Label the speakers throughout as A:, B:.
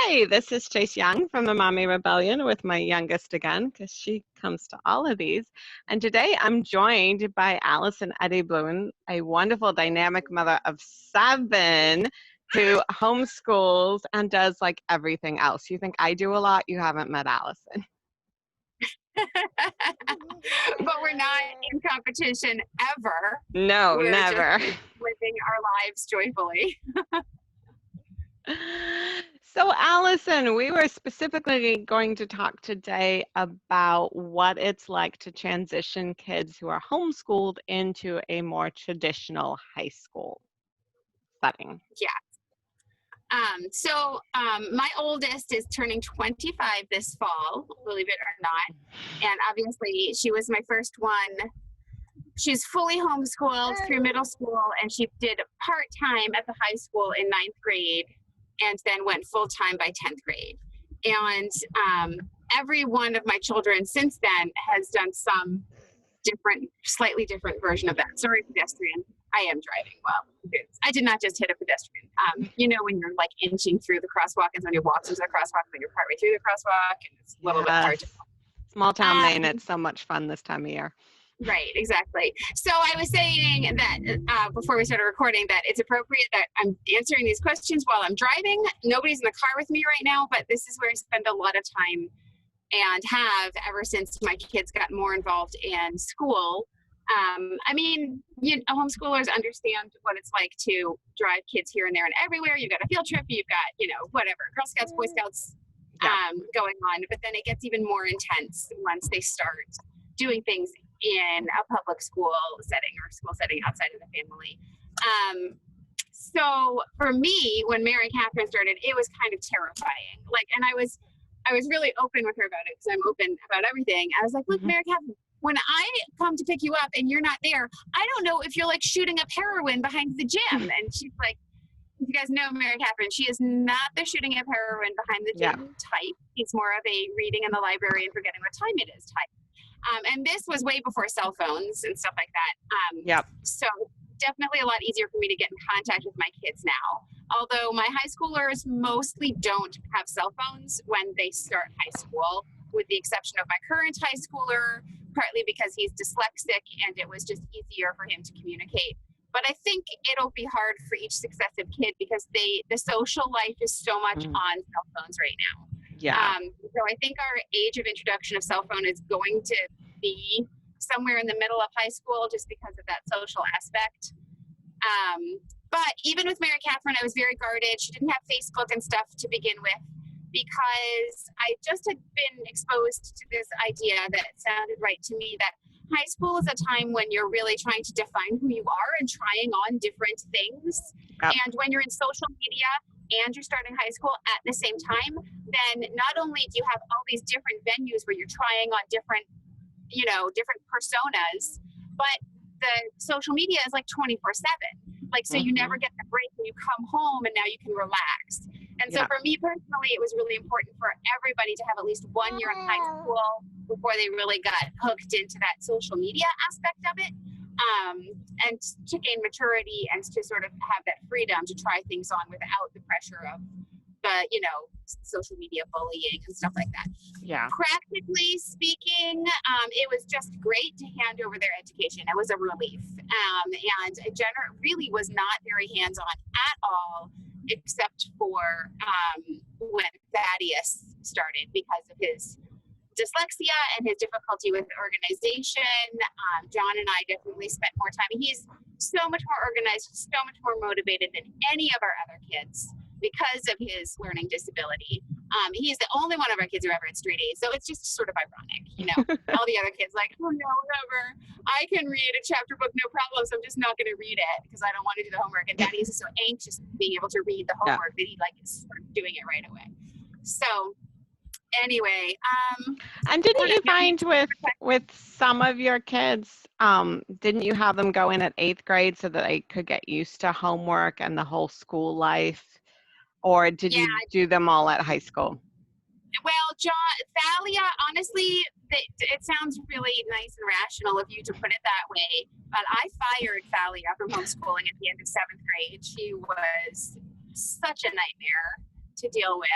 A: Hi, this is Chase Young from the Mommy Rebellion with my youngest again, because she comes to all of these. And today I'm joined by Allison Bloom, a wonderful dynamic mother of 7 who homeschools and does like everything else. You think I do a lot? You haven't met Allison.
B: But we're not in competition ever.
A: No,
B: We're
A: never.
B: just living our lives joyfully.
A: So, Allison, we were specifically going to talk today about what it's like to transition kids who are homeschooled into a more traditional high school setting.
B: Yeah. My oldest is turning 25 this fall, believe it or not. And obviously, she was my first one. She's fully homeschooled through middle school, and she did part-time at the high school in 9th grade and then went full-time by 10th grade. And every one of my children since then has done some slightly different version of that. Sorry, pedestrian. I am driving well. I did not just hit a pedestrian. When you're like inching through the crosswalk and somebody walks into the crosswalk, but you're partway through the crosswalk, and it's a little bit hard to.
A: Small town Maine, it's so much fun this time of year.
B: Right, exactly. So I was saying that before we started recording that it's appropriate that I'm answering these questions while I'm driving. Nobody's in the car with me right now, but this is where I spend a lot of time and have ever since my kids got more involved in school. Homeschoolers understand what it's like to drive kids here and there and everywhere. You've got a field trip, you've got, whatever, Girl Scouts, Boy Scouts going on. But then it gets even more intense once they start doing things in a public school setting or school setting outside of the family. So for me, when Mary Catherine started, it was kind of terrifying. And I was really open with her about it because I'm open about everything. I was like, look, Mary Catherine, when I come to pick you up and you're not there, I don't know if you're like shooting up heroin behind the gym. And she's like, you guys know Mary Catherine, she is not the shooting up heroin behind the gym type. It's more of a reading in the library and forgetting what time it is type. And this was way before cell phones and stuff like that. So definitely a lot easier for me to get in contact with my kids now. Although my high schoolers mostly don't have cell phones when they start high school, with the exception of my current high schooler, partly because he's dyslexic and it was just easier for him to communicate. But I think it'll be hard for each successive kid because the social life is so much on cell phones right now. So I think our age of introduction of cell phone is going to be somewhere in the middle of high school just because of that social aspect. But even with Mary Catherine, I was very guarded. She didn't have Facebook and stuff to begin with because I just had been exposed to this idea that sounded right to me, that high school is a time when you're really trying to define who you are and trying on different things. And when you're in social media and you're starting high school at the same time, then not only do you have all these different venues where you're trying on different personas, but the social media is like 24/7. So you never get the break when you come home and now you can relax. And so for me personally, it was really important for everybody to have at least 1 year in high school before they really got hooked into that social media aspect of it. And to gain maturity and to sort of have that freedom to try things on without the pressure of the, social media bullying and stuff like that. Practically speaking, it was just great to hand over their education. It was a relief. And really was not very hands-on at all, except for when Thaddeus started because of his dyslexia and his difficulty with organization. John and I definitely spent more time. He's so much more organized, so much more motivated than any of our other kids because of his learning disability. He's the only one of our kids who ever had straight A's. So it's just sort of ironic, all the other kids like, oh no, whatever. I can read a chapter book, no problem. So I'm just not going to read it because I don't want to do the homework. And Daddy is so anxious being able to read the homework that he is doing it right away. So anyway,
A: and didn't you find with some of your kids, didn't you have them go in at 8th grade so that they could get used to homework and the whole school life? Or did you do them all at high school?
B: Well, Thalia, honestly, it sounds really nice and rational of you to put it that way, but I fired Thalia from homeschooling at the end of 7th grade. She was such a nightmare to deal with.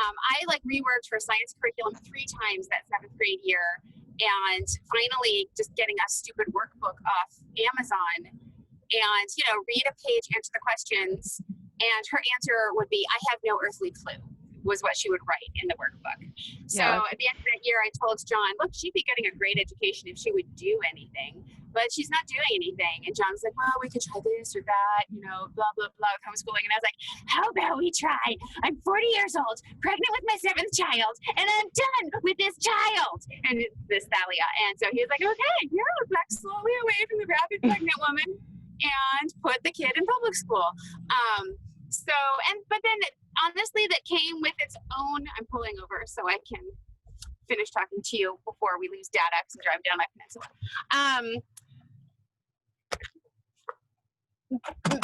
B: I like reworked her science curriculum 3 times that 7th grade year, and finally just getting a stupid workbook off Amazon and, read a page, answer the questions, and her answer would be, I have no earthly clue, was what she would write in the workbook. So
A: Yeah.
B: at the end of that year, I told John, look, she'd be getting a great education if she would do anything, but she's not doing anything. And John was like, well, we could try this or that, blah, blah, blah, with homeschooling. And I was like, how about we try? I'm 40 years old, pregnant with my 7th child, and I'm done with this child. And this Thalia. And so he was like, okay, back slowly away from the rapid pregnant woman and put the kid in public school. But then honestly, that came with its own, I'm pulling over so I can finish talking to you before we lose data because I'm driving down my peninsula.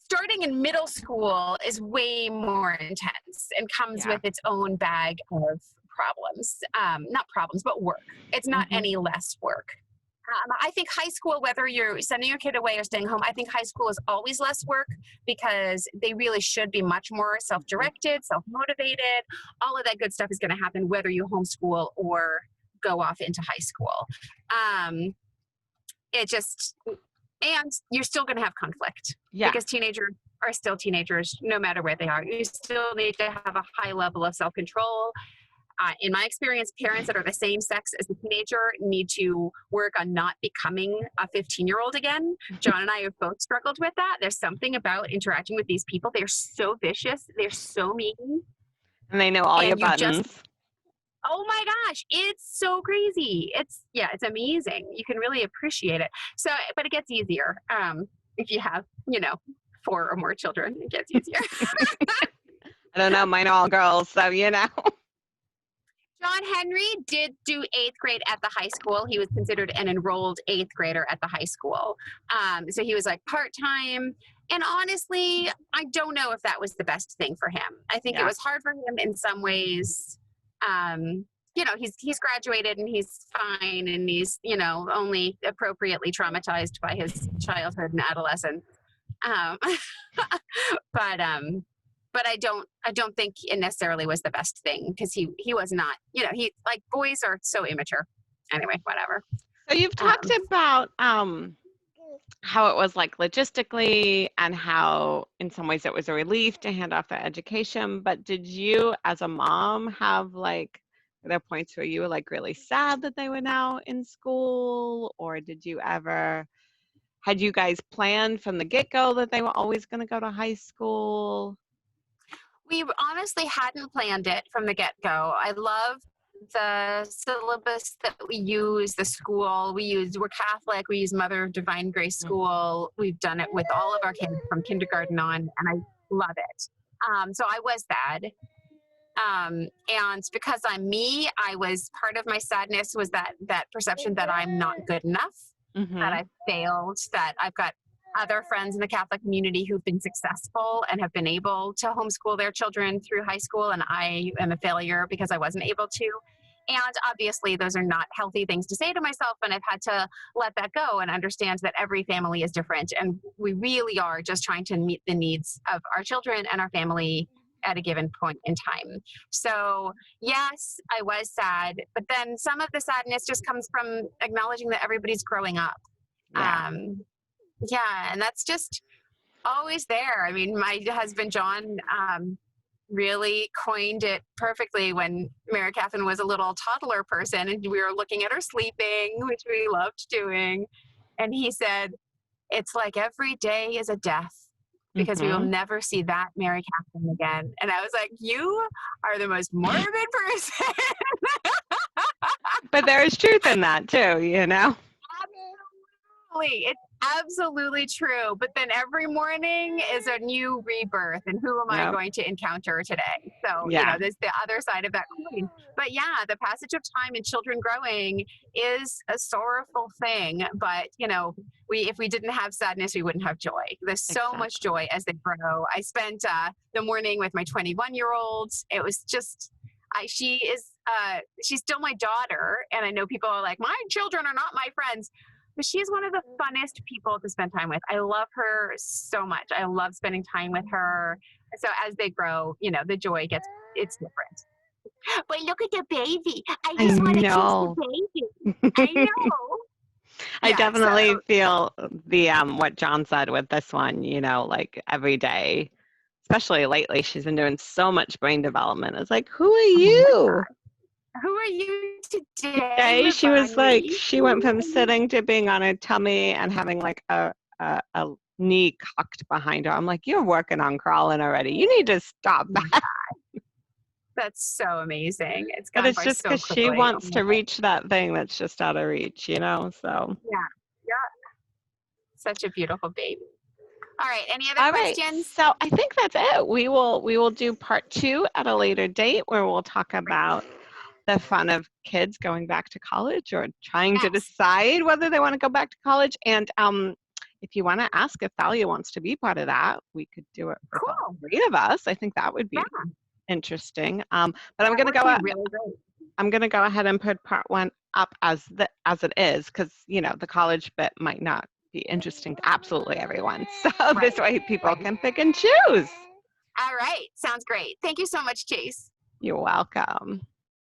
B: Starting in middle school is way more intense and comes with its own bag of problems. Not problems, but work. It's not any less work. I think high school, whether you're sending your kid away or staying home, I think high school is always less work because they really should be much more self-directed, self-motivated. All of that good stuff is going to happen whether you homeschool or go off into high school. And you're still going to have conflict because teenagers are still teenagers no matter where they are. You still need to have a high level of self-control. In my experience, parents that are the same sex as the teenager need to work on not becoming a 15-year-old again. John and I have both struggled with that. There's something about interacting with these people. They're so vicious. They're so mean.
A: And they know all your buttons.
B: Oh my gosh, it's so crazy. It's amazing. You can really appreciate it. So, but it gets easier if you have, 4 or more children. It gets easier.
A: I don't know. Mine are all girls, so
B: John Henry did do 8th grade at the high school. He was considered an enrolled 8th grader at the high school. So he was like part-time. And honestly, I don't know if that was the best thing for him. I think it was hard for him in some ways. He's graduated and he's fine and he's, only appropriately traumatized by his childhood and adolescence. But I don't think it necessarily was the best thing because he was not, boys are so immature. Anyway, whatever.
A: So you've talked about how it was like logistically and how in some ways it was a relief to hand off their education. But did you as a mom have were there points where you were really sad that they were now in school? Or had you guys planned from the get-go that they were always going to go to high school?
B: We honestly hadn't planned it from the get-go. I love the syllabus that we use, the school. We're Catholic. We use Mother of Divine Grace School. We've done it with all of our kids from kindergarten on, and I love it. So I was sad. And because I'm me, part of my sadness was that perception that I'm not good enough, that I failed, that I've got other friends in the Catholic community who've been successful and have been able to homeschool their children through high school, and I am a failure because I wasn't able to. And obviously those are not healthy things to say to myself, and I've had to let that go and understand that every family is different, and we really are just trying to meet the needs of our children and our family at a given point in time. So yes, I was sad, but then some of the sadness just comes from acknowledging that everybody's growing up. And that's just always there. I mean, my husband, John, really coined it perfectly when Mary Catherine was a little toddler person and we were looking at her sleeping, which we loved doing. And he said, it's like every day is a death because we will never see that Mary Catherine again. And I was like, you are the most morbid person.
A: But there is truth in that too,
B: Absolutely. It's absolutely true. But then every morning is a new rebirth. And who am I going to encounter today? So, there's the other side of that coin. But the passage of time and children growing is a sorrowful thing. But, if we didn't have sadness, we wouldn't have joy. There's so much joy as they grow. I spent the morning with my 21-year-old. It was just, she's still my daughter. And I know people are like, my children are not my friends. But she's one of the funnest people to spend time with. I love her so much. I love spending time with her. So as they grow, the joy it's different. But look at the baby. I
A: I
B: just want to kiss
A: know.
B: the baby. I know.
A: I
B: Yeah,
A: definitely feel the what John said with this one, like every day, especially lately, she's been doing so much brain development. It's like, who are
B: oh my
A: you?
B: God. Who are you today,
A: Today she was like,
B: Rapunzi?
A: she went from sitting to being on her tummy and having like a knee cocked behind her. I'm like, you're working on crawling already. You need to stop that.
B: That's so amazing. It's
A: But
B: gone
A: it's
B: by
A: just
B: so
A: because she
B: quickly. Oh
A: wants
B: my
A: to
B: God.
A: reach that thing that's just out of reach, so.
B: Yeah. Yeah. Such a beautiful baby. All right. Any other
A: All right,
B: questions?
A: so I think that's it. We will do part 2 at a later date where we'll talk about the fun of kids going back to college or trying to
B: Yes.
A: decide whether they want to go back to college. And if you want to ask if Thalia wants to be part of that, we could do it with all
B: Cool.
A: 3 of us. I think that would be
B: Yeah.
A: interesting. But I'm
B: That
A: gonna
B: would
A: go.
B: be really great.
A: I'm gonna go ahead and put part 1 up as it is, because the college bit might not be interesting to absolutely everyone. So this way people can pick and choose.
B: All right. Sounds great. Thank you so much, Chase.
A: You're welcome.